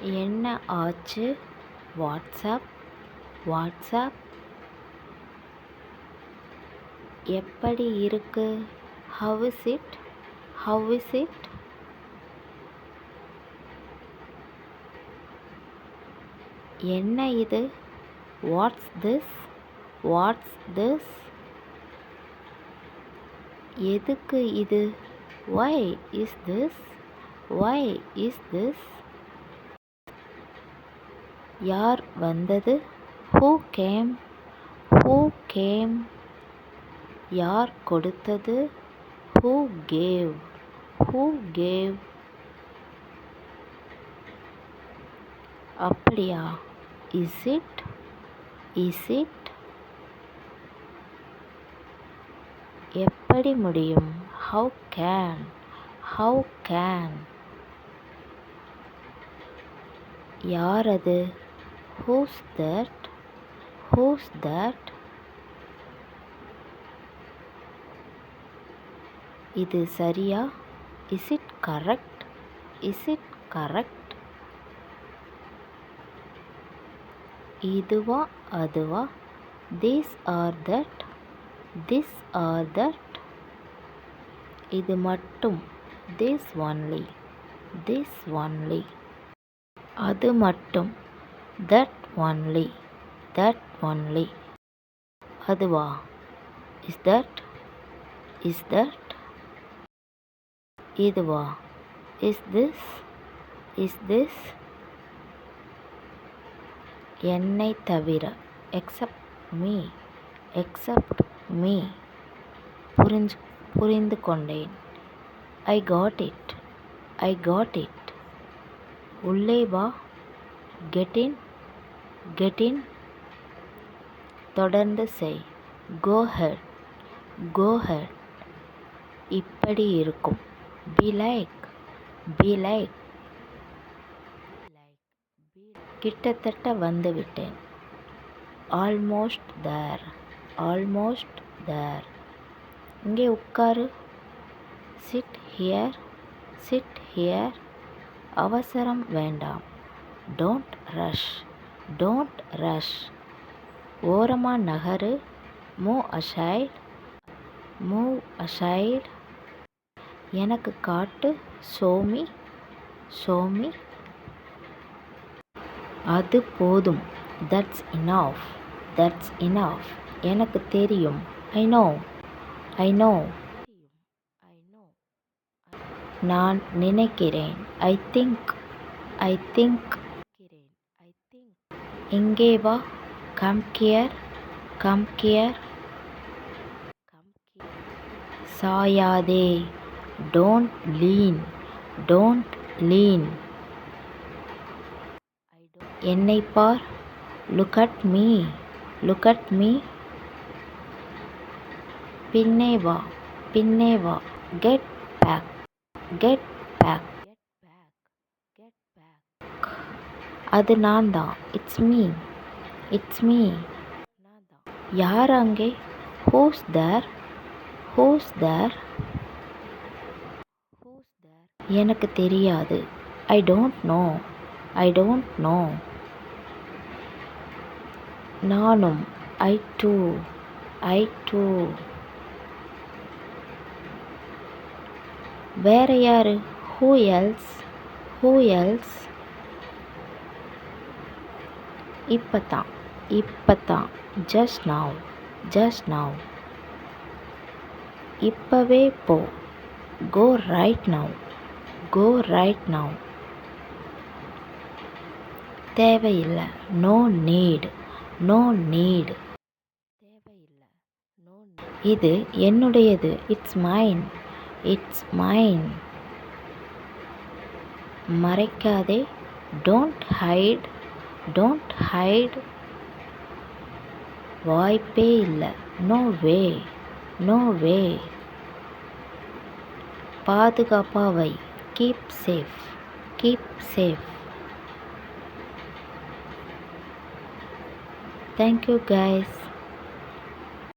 என்ன ஆச்சு? WhatsApp WhatsApp எப்படி இருக்கு? How is it? How is it? என்ன இது? What's this? What's this? எதுக்கு இது? Why is this? Why is this? யார் வந்தது? Who came? Who came? யார் கொடுத்தது? Who gave? Who gave? அப்படியா? Is it? Is it? எப்படி முடியும்? How can? How can? யார் அது? Who's that? Who's that? இது சரியா? Is it correct? Is it correct? இதுவா அதுவா? This or that? This or that? இது மட்டும். This only. This only. அது மட்டும். That only. That only. அதுவா? Is that? Is that? இதுவா? Is this? Is this? என்னை தவிர. Except me. Except me. புரிந்து கொண்டேன். I got it. I got it. உள்ளே வா. Get in. Get in. தொடர்ந்து செய். Go ahead. Go ahead. இப்படி இருக்கும். Be like. Be like. கிட்டத்தட்ட வந்துவிட்டேன். Almost there. Almost there. இங்கே உட்காரு. Sit here. Sit here. அவசரம் வேண்டாம். Don't rush. Don't rush. ஓரமா நகரு. Move aside. Move aside. எனக்கு காட்டு. ஷோமி. ஷோமி. அது போதும். That's enough. That's enough. எனக்கு தெரியும். I know. I know. நான் நினைக்கிறேன். I think. I think. இங்கே வா. Come here. Come here. சாயாதே. Don't lean. Don't lean. என்னை பார். Look at me. Look at me. பின்னே வா. பின்னே வா. Get back. Get back. அது நான் தான். It's me. It's me. யார் அங்கே? Who's there? Who's there? எனக்கு தெரியாது. I don't know. I don't know. நானும். I too. I too. வேற யாரு? Who else? Who else? இப்பதான். இப்பதான். Just now. Just now. இப்பவே போ. Go right now. Go right now. தேவையில்லை. No need. No need. இது என்னுடையது. It's mine. It's mine. மறைக்காதே. Don't hide. Don't hide. வாய்ப்பே இல்லை. No way. No way. பாதுகாப்பா வை. Keep safe. Keep safe. Thank you guys.